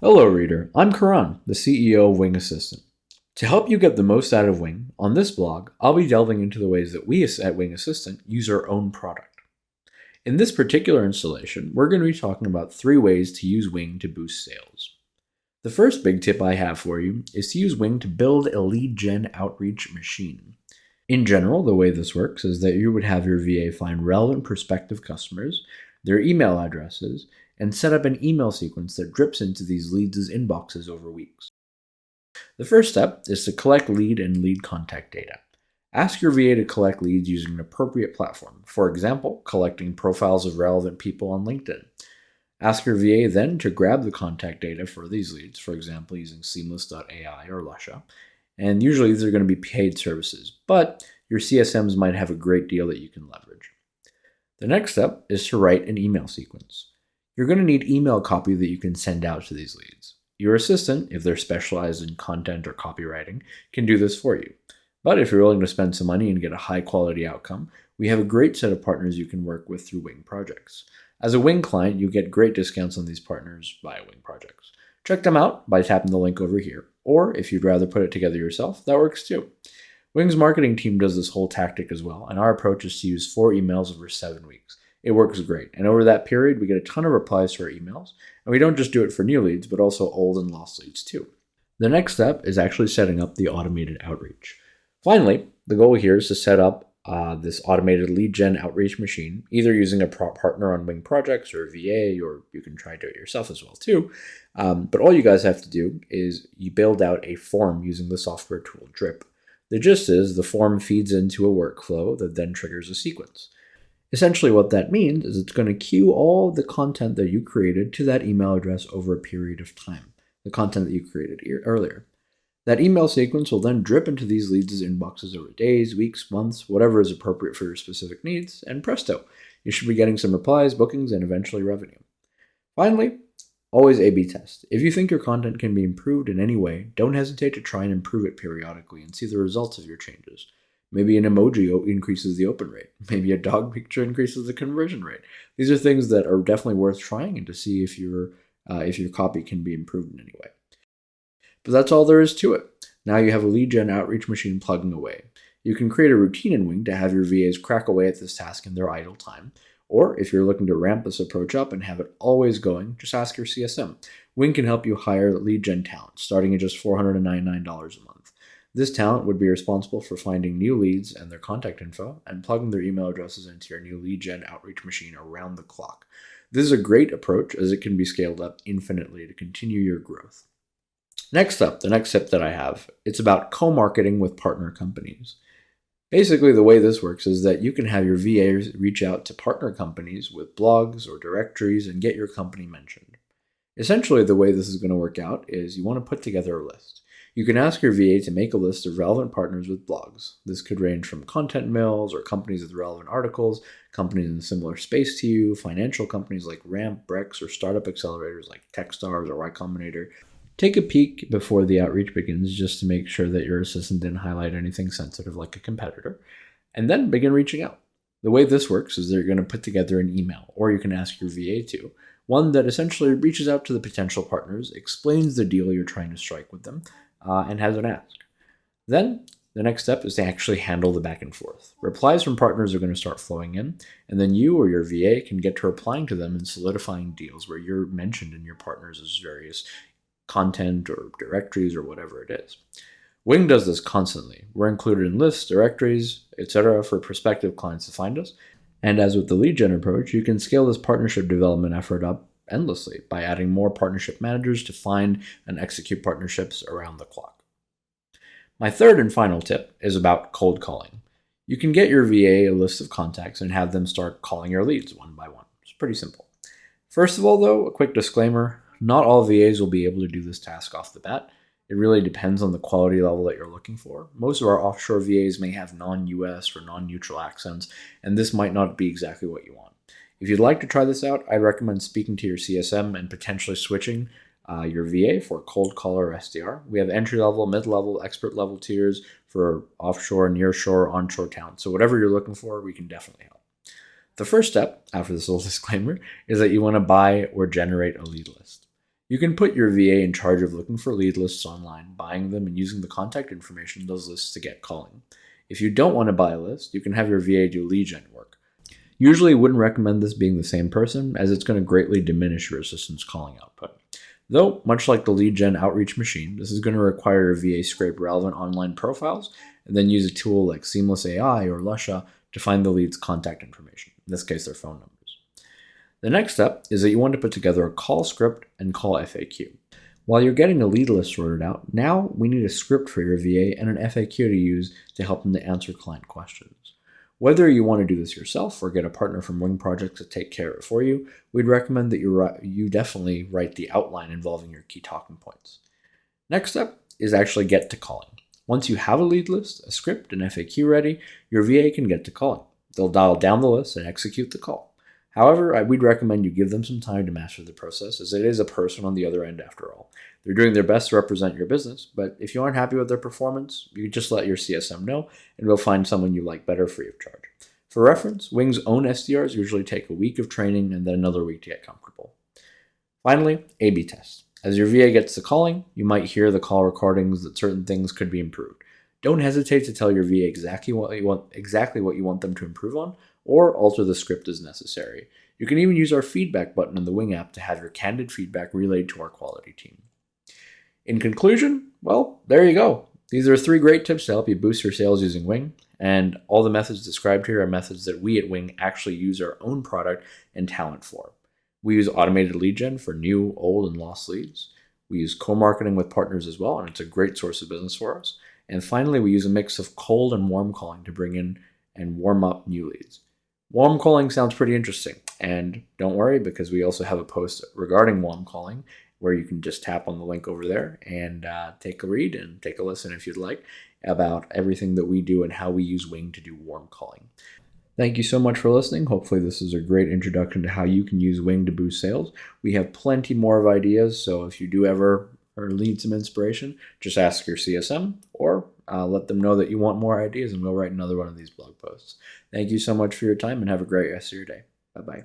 Hello, reader. I'm Karan, the CEO of Wing Assistant. To help you get the most out of Wing, on this blog, I'll be delving into the ways that we at Wing Assistant use our own product. In this particular installation, we're going to be talking about 3 ways to use Wing to boost sales. The first big tip I have for you is to use Wing to build a lead gen outreach machine. In general, the way this works is that you would have your VA find relevant prospective customers, their email addresses, and set up an email sequence that drips into these leads' inboxes over weeks. The first step is to collect lead and lead contact data. Ask your VA to collect leads using an appropriate platform, for example, collecting profiles of relevant people on LinkedIn. Ask your VA then to grab the contact data for these leads, for example, using Seamless.ai or Lusha. And usually these are going to be paid services, but your CSMs might have a great deal that you can leverage. The next step is to write an email sequence. You're going to need email copy that you can send out to these leads. Your assistant, if they're specialized in content or copywriting, can do this for you. But if you're willing to spend some money and get a high quality outcome, we have a great set of partners you can work with through Wing Projects. As a Wing client, you get great discounts on these partners via Wing Projects. Check them out by tapping the link over here, or if you'd rather put it together yourself, that works too. Wing's marketing team does this whole tactic as well, and our approach is to use 4 emails over 7 weeks. It works great, and over that period, we get a ton of replies to our emails, and we don't just do it for new leads, but also old and lost leads too. The next step is actually setting up the automated outreach. Finally, the goal here is to set up this automated lead gen outreach machine, either using a partner on Wing Projects or a VA, or you can try to do it yourself as well too. But all you guys have to do is you build out a form using the software tool Drip. The gist is the form feeds into a workflow that then triggers a sequence. Essentially what that means is it's going to queue all the content that you created to that email address over a period of time, the content that you created earlier. That email sequence will then drip into these leads' inboxes over days, weeks, months, whatever is appropriate for your specific needs, and presto, you should be getting some replies, bookings, and eventually revenue. Finally, always A/B test. If you think your content can be improved in any way, don't hesitate to try and improve it periodically and see the results of your changes. Maybe an emoji increases the open rate. Maybe a dog picture increases the conversion rate. These are things that are definitely worth trying and to see if your copy can be improved in any way. But that's all there is to it. Now you have a lead gen outreach machine plugging away. You can create a routine in Wing to have your VAs crack away at this task in their idle time. Or if you're looking to ramp this approach up and have it always going, just ask your CSM. Wing can help you hire lead gen talent, starting at just $499 a month. This talent would be responsible for finding new leads and their contact info and plugging their email addresses into your new lead gen outreach machine around the clock. This is a great approach as it can be scaled up infinitely to continue your growth. Next up, the next tip that I have, it's about co-marketing with partner companies. Basically, the way this works is that you can have your VAs reach out to partner companies with blogs or directories and get your company mentioned. Essentially, the way this is going to work out is you want to put together a list. You can ask your VA to make a list of relevant partners with blogs. This could range from content mills or companies with relevant articles, companies in a similar space to you, financial companies like Ramp, Brex, or startup accelerators like Techstars or Y Combinator. Take a peek before the outreach begins just to make sure that your assistant didn't highlight anything sensitive like a competitor, and then begin reaching out. The way this works is that you're going to put together an email, or you can ask your VA to, one that essentially reaches out to the potential partners, explains the deal you're trying to strike with them, and has an ask. Then the next step is to actually handle the back and forth. Replies from partners are going to start flowing in, and then you or your VA can get to replying to them and solidifying deals where you're mentioned in your partners' various content or directories or whatever it is. Wing does this constantly. We're included in lists, directories, etc. for prospective clients to find us. And as with the lead gen approach, you can scale this partnership development effort up endlessly by adding more partnership managers to find and execute partnerships around the clock. My third and final tip is about cold calling. You can get your VA a list of contacts and have them start calling your leads one by one. It's pretty simple. First of all, though, a quick disclaimer, not all VAs will be able to do this task off the bat. It really depends on the quality level that you're looking for. Most of our offshore VAs may have non-US or non-neutral accents, and this might not be exactly what you want. If you'd like to try this out, I'd recommend speaking to your CSM and potentially switching your VA for a cold caller or SDR. We have entry-level, mid-level, expert-level tiers for offshore, nearshore, onshore talent. So whatever you're looking for, we can definitely help. The first step, after this little disclaimer, is that you want to buy or generate a lead list. You can put your VA in charge of looking for lead lists online, buying them, and using the contact information in those lists to get calling. If you don't want to buy a list, you can have your VA do lead gen work. Usually wouldn't recommend this being the same person, as it's going to greatly diminish your assistant's calling output. Though, much like the lead gen outreach machine, this is going to require your VA scrape relevant online profiles and then use a tool like Seamless AI or Lusha to find the lead's contact information, in this case their phone numbers. The next step is that you want to put together a call script and call FAQ. While you're getting a lead list sorted out, now we need a script for your VA and an FAQ to use to help them to answer client questions. Whether you want to do this yourself or get a partner from Wing Projects to take care of it for you, we'd recommend that you definitely write the outline involving your key talking points. Next step is actually get to calling. Once you have a lead list, a script, and FAQ ready, your VA can get to calling. They'll dial down the list and execute the call. However, we'd recommend you give them some time to master the process, as it is a person on the other end after all. They're doing their best to represent your business, but if you aren't happy with their performance, you just let your CSM know, and we'll find someone you like better free of charge. For reference, Wing's own SDRs usually take a week of training and then another week to get comfortable. Finally, A/B test. As your VA gets to calling, you might hear the call recordings that certain things could be improved. Don't hesitate to tell your VA exactly what you want them to improve on, or alter the script as necessary. You can even use our feedback button in the Wing app to have your candid feedback relayed to our quality team. In conclusion, well, there you go. These are 3 great tips to help you boost your sales using Wing, and all the methods described here are methods that we at Wing actually use our own product and talent for. We use automated lead gen for new, old, and lost leads. We use co-marketing with partners as well, and it's a great source of business for us. And finally, we use a mix of cold and warm calling to bring in and warm up new leads. Warm calling sounds pretty interesting, and don't worry, because we also have a post regarding warm calling where you can just tap on the link over there and take a read and take a listen if you'd like about everything that we do and how we use Wing to do warm calling. Thank you so much for listening. Hopefully this is a great introduction to how you can use Wing to boost sales. We have plenty more of ideas, so if you do ever need some inspiration, just ask your CSM or let them know that you want more ideas and we'll write another one of these blog posts. Thank you so much for your time and have a great rest of your day. Bye-bye.